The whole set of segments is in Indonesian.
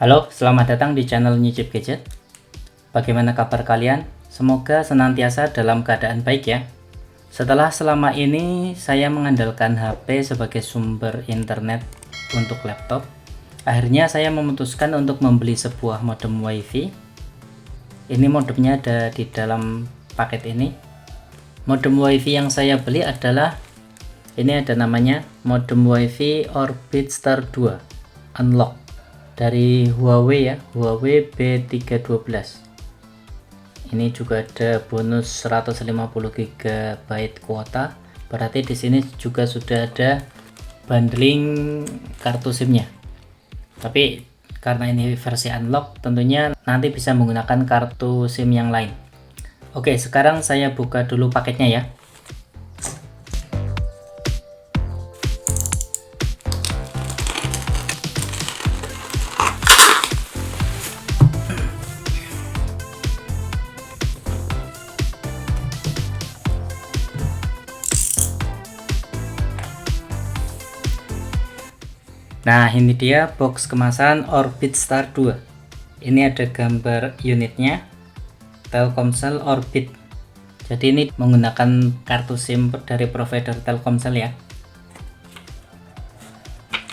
Halo, selamat datang di channel Nyicip Gadget. Bagaimana kabar kalian? Semoga senantiasa dalam keadaan baik ya. Setelah selama ini saya mengandalkan HP sebagai sumber internet untuk laptop, akhirnya saya memutuskan untuk membeli sebuah modem WiFi. Ini modemnya ada di dalam paket ini. Modem WiFi yang saya beli adalah ini, ada namanya modem WiFi Orbit Star 2 Unlock dari Huawei ya, Huawei B312. Ini juga ada bonus 150 GB kuota. Berarti di sini juga sudah ada bundling kartu SIM-nya. Tapi karena ini versi unlock, tentunya nanti bisa menggunakan kartu SIM yang lain. Oke, sekarang saya buka dulu paketnya ya. Nah, ini dia box kemasan Orbit Star 2. Ini ada gambar unitnya, Telkomsel Orbit. Jadi ini menggunakan kartu SIM dari provider Telkomsel ya.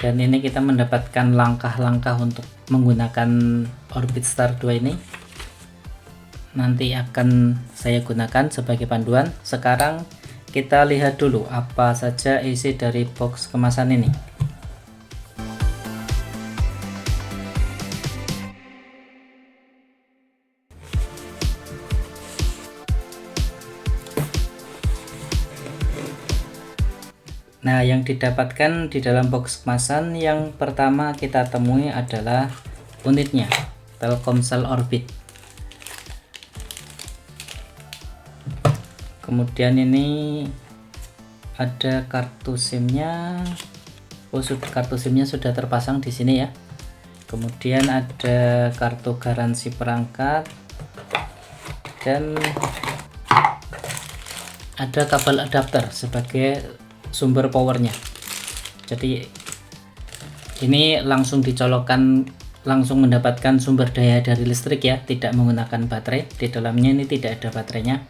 Dan ini kita mendapatkan langkah-langkah untuk menggunakan Orbit Star 2 ini. Nanti akan saya gunakan sebagai panduan. Sekarang kita lihat dulu apa saja isi dari box kemasan ini. Nah, yang didapatkan di dalam box kemasan yang pertama kita temui adalah unitnya, Telkomsel Orbit. Kemudian ini ada kartu SIM-nya. Kartu SIM-nya sudah terpasang di sini ya. Kemudian ada kartu garansi perangkat dan ada kabel adapter sebagai sumber powernya. Jadi ini langsung dicolokkan, langsung mendapatkan sumber daya dari listrik ya, tidak menggunakan baterai. Di dalamnya ini tidak ada baterainya.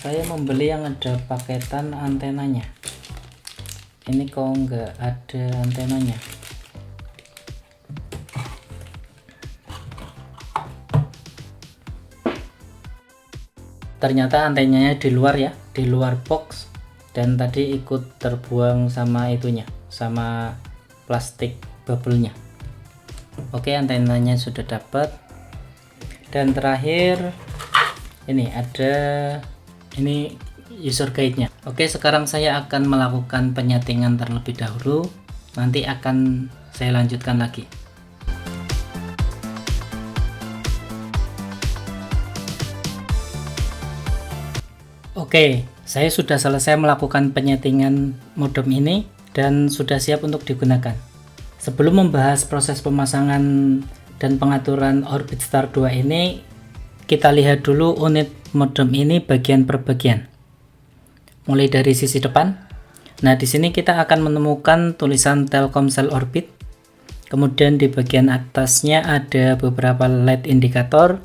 Saya membeli yang ada paketan antenanya. Ini kok nggak ada antenanya. Ternyata antenanya di luar ya, di luar box, dan tadi ikut terbuang sama itunya, sama plastik bubble-nya. Oke, antenanya sudah dapat. Dan terakhir ini ada user guide-nya. Oke, sekarang saya akan melakukan penyetingan terlebih dahulu, nanti akan saya lanjutkan lagi. Oke, saya sudah selesai melakukan penyetingan modem ini dan sudah siap untuk digunakan. Sebelum membahas proses pemasangan dan pengaturan Orbit Star 2 ini, kita lihat dulu unit modem ini bagian per bagian. Mulai dari sisi depan. Nah, di sini kita akan menemukan tulisan Telkomsel Orbit. Kemudian di bagian atasnya ada beberapa LED indikator.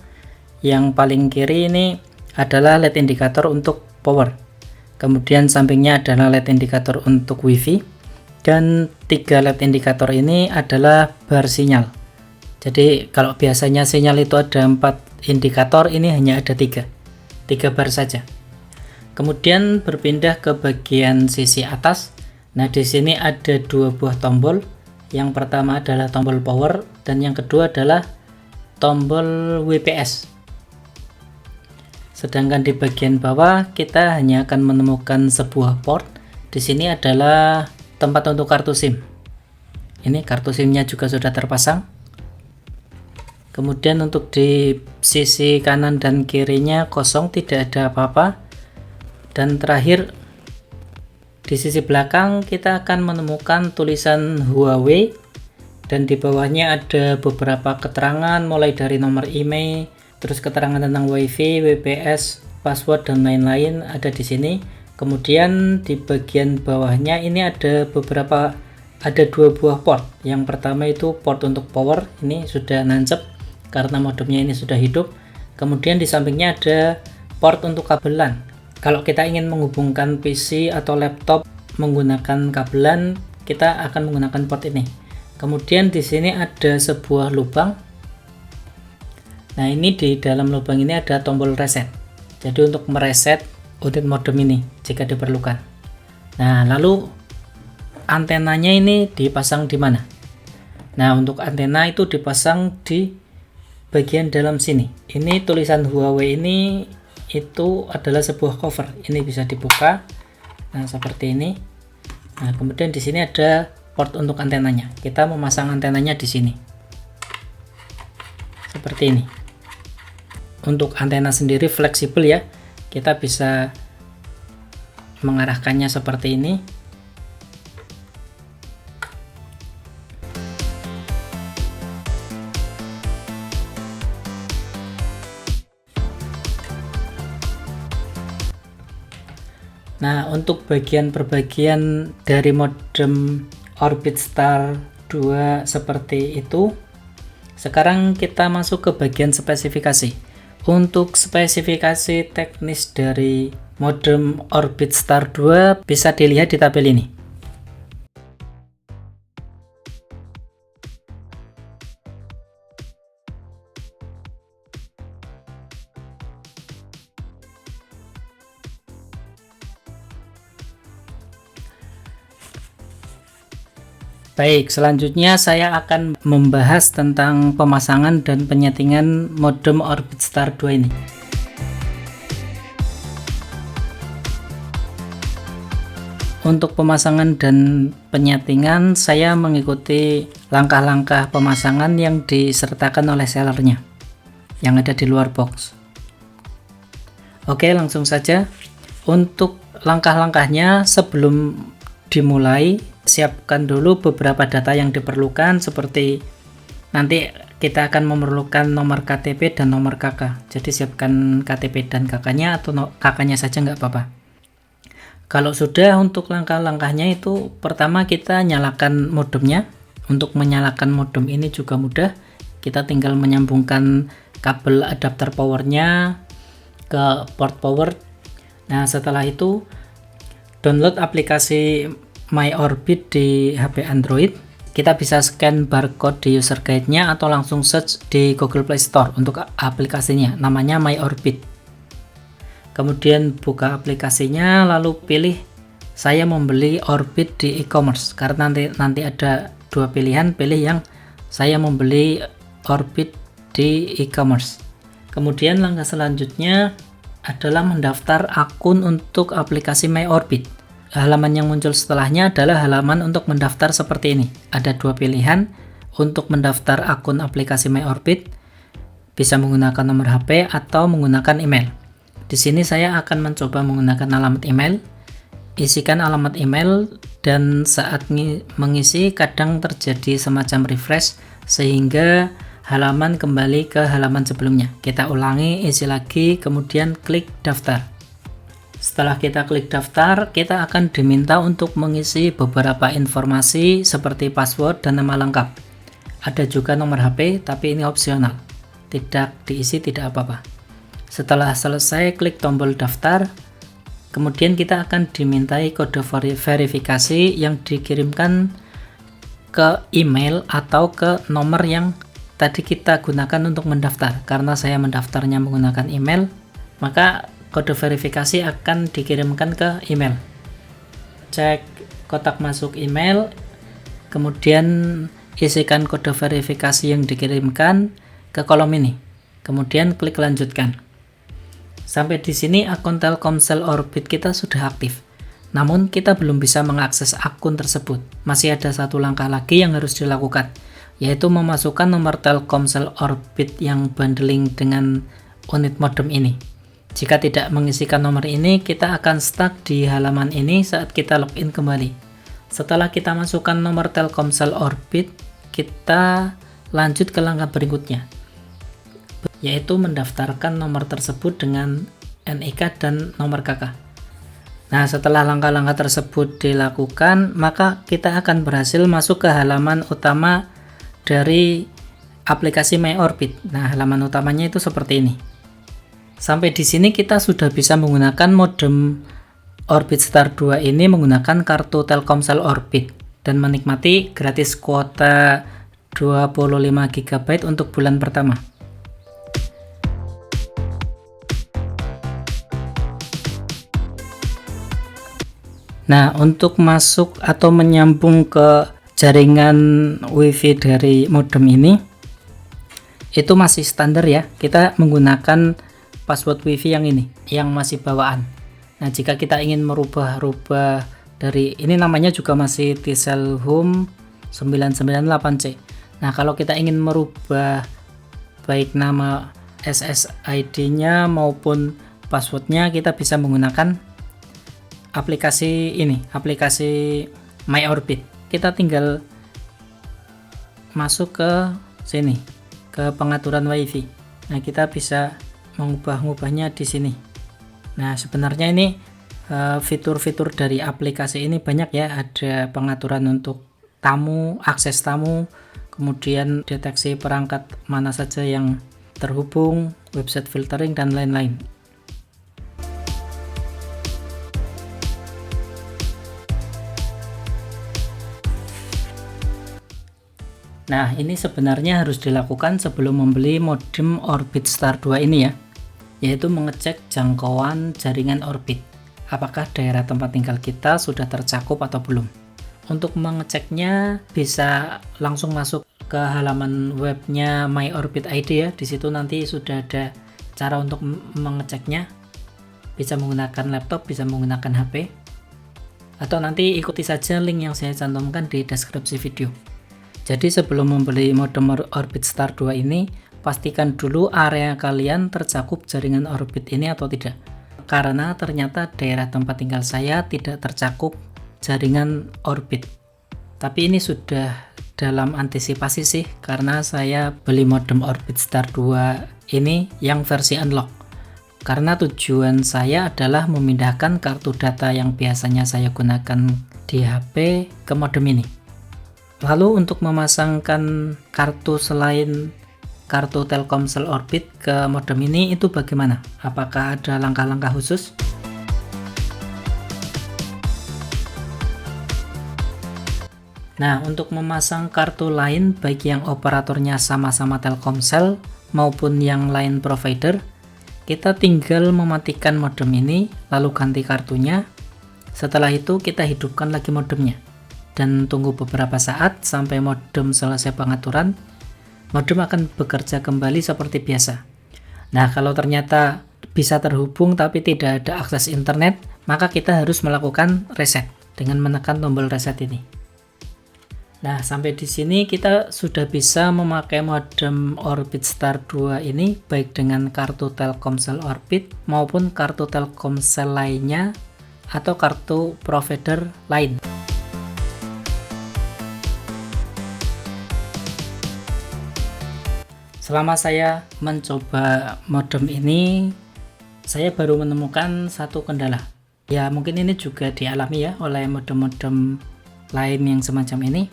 Yang paling kiri ini adalah LED indikator untuk power. Kemudian sampingnya adalah LED indikator untuk WiFi, dan 3 LED indikator ini adalah bar sinyal. Jadi kalau biasanya sinyal itu ada 4 indikator, ini hanya ada 3 bar saja. Kemudian berpindah ke bagian sisi atas. Nah, di sini ada 2 buah tombol. Yang pertama adalah tombol power dan yang kedua adalah tombol WPS. Sedangkan di bagian bawah kita hanya akan menemukan sebuah port. Di sini adalah tempat untuk kartu SIM. Ini kartu SIM-nya juga sudah terpasang. Kemudian untuk di sisi kanan dan kirinya kosong, tidak ada apa-apa. Dan terakhir di sisi belakang kita akan menemukan tulisan Huawei, dan di bawahnya ada beberapa keterangan mulai dari nomor email, terus keterangan tentang WiFi, WPS, password dan lain-lain ada di sini. Kemudian di bagian bawahnya ini ada beberapa ada dua buah port. Yang pertama itu port untuk power, ini sudah nancep karena modemnya ini sudah hidup. Kemudian di sampingnya ada port untuk kabelan. Kalau kita ingin menghubungkan PC atau laptop menggunakan kabelan, kita akan menggunakan port ini. Kemudian di sini ada sebuah lubang. Nah, ini di dalam lubang ini ada tombol reset. Jadi untuk mereset unit modem ini jika diperlukan. Nah, lalu antenanya ini dipasang di mana? Nah, untuk antena itu dipasang di bagian dalam sini. Ini tulisan Huawei ini itu adalah sebuah cover. Ini bisa dibuka. Nah, seperti ini. Nah, kemudian di sini ada port untuk antenanya. Kita memasang antenanya di sini. Seperti ini. Untuk antena sendiri fleksibel ya. Kita bisa mengarahkannya seperti ini. Nah, untuk bagian-perbagian dari modem Orbit Star 2 seperti itu. Sekarang kita masuk ke bagian spesifikasi. Untuk spesifikasi teknis dari modem Orbit Star 2 bisa dilihat di tabel ini. Baik, selanjutnya saya akan membahas tentang pemasangan dan penyetingan modem Orbit Star 2 ini. Untuk pemasangan dan penyetingan, saya mengikuti langkah-langkah pemasangan yang disertakan oleh sellernya yang ada di luar box. Oke, langsung saja. Untuk langkah-langkahnya sebelum dimulai, siapkan dulu beberapa data yang diperlukan, seperti nanti kita akan memerlukan nomor KTP dan nomor KK. Jadi siapkan KTP dan KK-nya atau KK-nya saja nggak apa-apa. Kalau sudah, untuk langkah-langkahnya itu pertama kita nyalakan modemnya. Untuk menyalakan modem ini juga mudah. Kita tinggal menyambungkan kabel adapter powernya ke port power. Nah, setelah itu download aplikasi MyOrbit di HP Android. Kita bisa scan barcode di user guide-nya atau langsung search di Google Play Store untuk aplikasinya, namanya MyOrbit. Kemudian buka aplikasinya, lalu pilih saya membeli Orbit di e-commerce, karena nanti ada dua pilihan, pilih yang saya membeli Orbit di e-commerce. Kemudian langkah selanjutnya adalah mendaftar akun untuk aplikasi MyOrbit. Halaman yang muncul setelahnya adalah halaman untuk mendaftar seperti ini. Ada dua pilihan untuk mendaftar akun aplikasi MyOrbit, bisa menggunakan nomor HP atau menggunakan email. Di sini saya akan mencoba menggunakan alamat email. Isikan alamat email dan saat mengisi kadang terjadi semacam refresh sehingga halaman kembali ke halaman sebelumnya. Kita ulangi, isi lagi, kemudian klik daftar. Setelah kita klik daftar, kita akan diminta untuk mengisi beberapa informasi seperti password dan nama lengkap. Ada juga nomor HP, tapi ini opsional. Tidak diisi tidak apa-apa. Setelah selesai, klik tombol daftar. Kemudian kita akan dimintai kode verifikasi yang dikirimkan ke email atau ke nomor yang tadi kita gunakan untuk mendaftar. Karena saya mendaftarnya menggunakan email, maka kode verifikasi akan dikirimkan ke email. Cek kotak masuk email, kemudian isikan kode verifikasi yang dikirimkan ke kolom ini. Kemudian klik lanjutkan. Sampai di sini akun Telkomsel Orbit kita sudah aktif. Namun kita belum bisa mengakses akun tersebut. Masih ada satu langkah lagi yang harus dilakukan, yaitu memasukkan nomor Telkomsel Orbit yang bundling dengan unit modem ini. Jika tidak mengisikan nomor ini, kita akan stuck di halaman ini saat kita login kembali. Setelah kita masukkan nomor Telkomsel Orbit, kita lanjut ke langkah berikutnya, yaitu mendaftarkan nomor tersebut dengan NIK dan nomor KK. Nah, setelah langkah-langkah tersebut dilakukan, maka kita akan berhasil masuk ke halaman utama dari aplikasi MyOrbit. Nah, halaman utamanya itu seperti ini. Sampai di sini kita sudah bisa menggunakan modem Orbit Star 2 ini menggunakan kartu Telkomsel Orbit dan menikmati gratis kuota 25 GB untuk bulan pertama. Nah, untuk masuk atau menyambung ke jaringan WiFi dari modem ini itu masih standar ya. Kita menggunakan password WiFi yang ini, yang masih bawaan. Nah, jika kita ingin merubah-rubah dari ini, namanya juga masih T-Cell Home 998C. Nah, kalau kita ingin merubah baik nama SSID-nya maupun passwordnya, kita bisa menggunakan aplikasi ini, aplikasi MyOrbit. Kita tinggal masuk ke sini, ke pengaturan WiFi. Nah, kita bisa mengubah-ubahnya di sini. Nah, sebenarnya ini fitur-fitur dari aplikasi ini banyak ya. Ada pengaturan untuk tamu, akses tamu, kemudian deteksi perangkat mana saja yang terhubung, website filtering, dan lain-lain. Nah, ini sebenarnya harus dilakukan sebelum membeli modem Orbit Star 2 ini ya, yaitu mengecek jangkauan jaringan Orbit. Apakah daerah tempat tinggal kita sudah tercakup atau belum? Untuk mengeceknya bisa langsung masuk ke halaman webnya MyOrbit ID ya. Di situ nanti sudah ada cara untuk mengeceknya. Bisa menggunakan laptop, bisa menggunakan HP. Atau nanti ikuti saja link yang saya cantumkan di deskripsi video. Jadi sebelum membeli modem Orbit Star 2 ini, pastikan dulu area kalian tercakup jaringan Orbit ini atau tidak. Karena ternyata daerah tempat tinggal saya tidak tercakup jaringan Orbit. Tapi ini sudah dalam antisipasi sih, karena saya beli modem Orbit Star 2 ini yang versi unlock. Karena tujuan saya adalah memindahkan kartu data yang biasanya saya gunakan di HP ke modem ini. Lalu untuk memasangkan kartu selain kartu Telkomsel Orbit ke modem ini itu bagaimana? Apakah ada langkah-langkah khusus? Nah, untuk memasang kartu lain baik yang operatornya sama-sama Telkomsel maupun yang lain provider, kita tinggal mematikan modem ini lalu ganti kartunya. Setelah itu kita hidupkan lagi modemnya dan tunggu beberapa saat sampai modem selesai pengaturan. Modem akan bekerja kembali seperti biasa. Nah, kalau ternyata bisa terhubung tapi tidak ada akses internet, maka kita harus melakukan reset dengan menekan tombol reset ini. Nah, sampai di sini kita sudah bisa memakai modem Orbit Star 2 ini baik dengan kartu Telkomsel Orbit maupun kartu Telkomsel lainnya atau kartu provider lain. Selama saya mencoba modem ini, saya baru menemukan satu kendala. Ya, mungkin ini juga dialami ya oleh modem-modem lain yang semacam ini,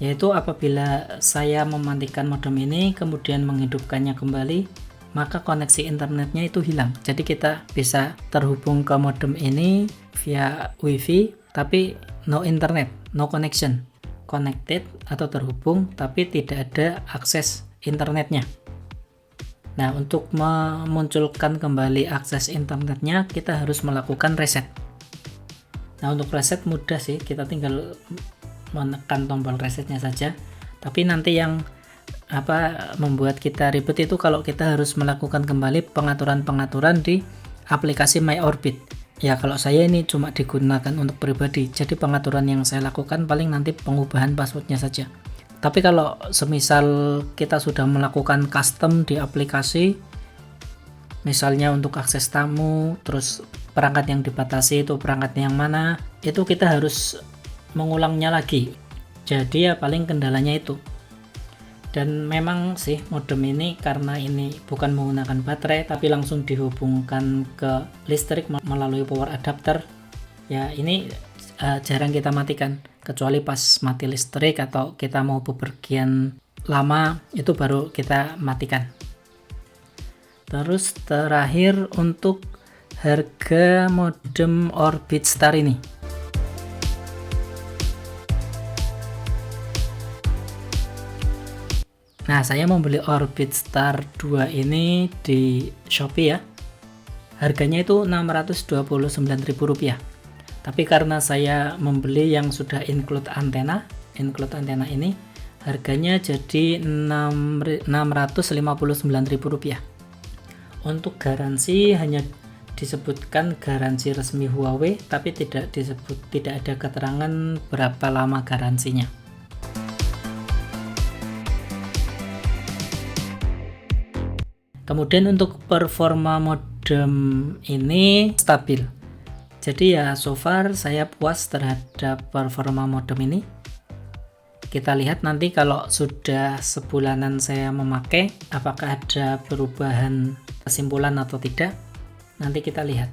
yaitu apabila saya mematikan modem ini kemudian menghidupkannya kembali, maka koneksi internetnya itu hilang. Jadi kita bisa terhubung ke modem ini via WiFi, tapi no internet, no connection, connected atau terhubung tapi tidak ada akses internetnya. Nah, untuk memunculkan kembali akses internetnya kita harus melakukan reset. Nah, untuk reset mudah sih, kita tinggal menekan tombol resetnya saja. Tapi nanti yang membuat kita ribet itu kalau kita harus melakukan kembali pengaturan-pengaturan di aplikasi MyOrbit. Ya, kalau saya ini cuma digunakan untuk pribadi, jadi pengaturan yang saya lakukan paling nanti pengubahan passwordnya saja. Tapi kalau semisal kita sudah melakukan custom di aplikasi, misalnya untuk akses tamu, terus perangkat yang dibatasi itu perangkat yang mana, itu kita harus mengulangnya lagi. Jadi ya paling kendalanya itu. Dan memang sih modem ini karena ini bukan menggunakan baterai tapi langsung dihubungkan ke listrik melalui power adapter, Ya ini jarang kita matikan, kecuali pas mati listrik atau kita mau bepergian lama, itu baru kita matikan. Terus terakhir untuk harga modem Orbit Star ini. Nah, saya membeli Orbit Star 2 ini di Shopee ya. Harganya itu Rp629.000. Tapi karena saya membeli yang sudah include antena ini, harganya jadi Rp659.000. Untuk garansi hanya disebutkan garansi resmi Huawei, tapi tidak ada keterangan berapa lama garansinya. Kemudian untuk performa modem ini stabil. Jadi ya so far saya puas terhadap performa modem ini. Kita lihat nanti kalau sudah sebulanan saya memakai, apakah ada perubahan kesimpulan atau tidak. Nanti kita lihat.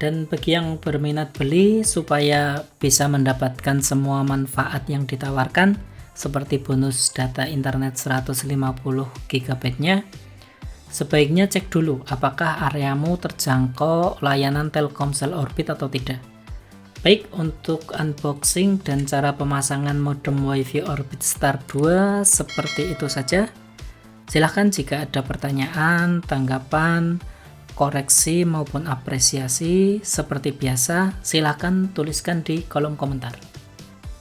Dan bagi yang berminat beli supaya bisa mendapatkan semua manfaat yang ditawarkan, seperti bonus data internet 150 GB-nya, sebaiknya cek dulu apakah areamu terjangkau layanan Telkomsel Orbit atau tidak. Baik, untuk unboxing dan cara pemasangan modem WiFi Orbit Star 2 seperti itu saja. Silahkan jika ada pertanyaan, tanggapan, koreksi maupun apresiasi seperti biasa, silahkan tuliskan di kolom komentar.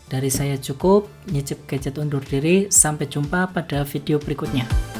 Dari saya cukup, Nyicip Gadget undur diri, sampai jumpa pada video berikutnya.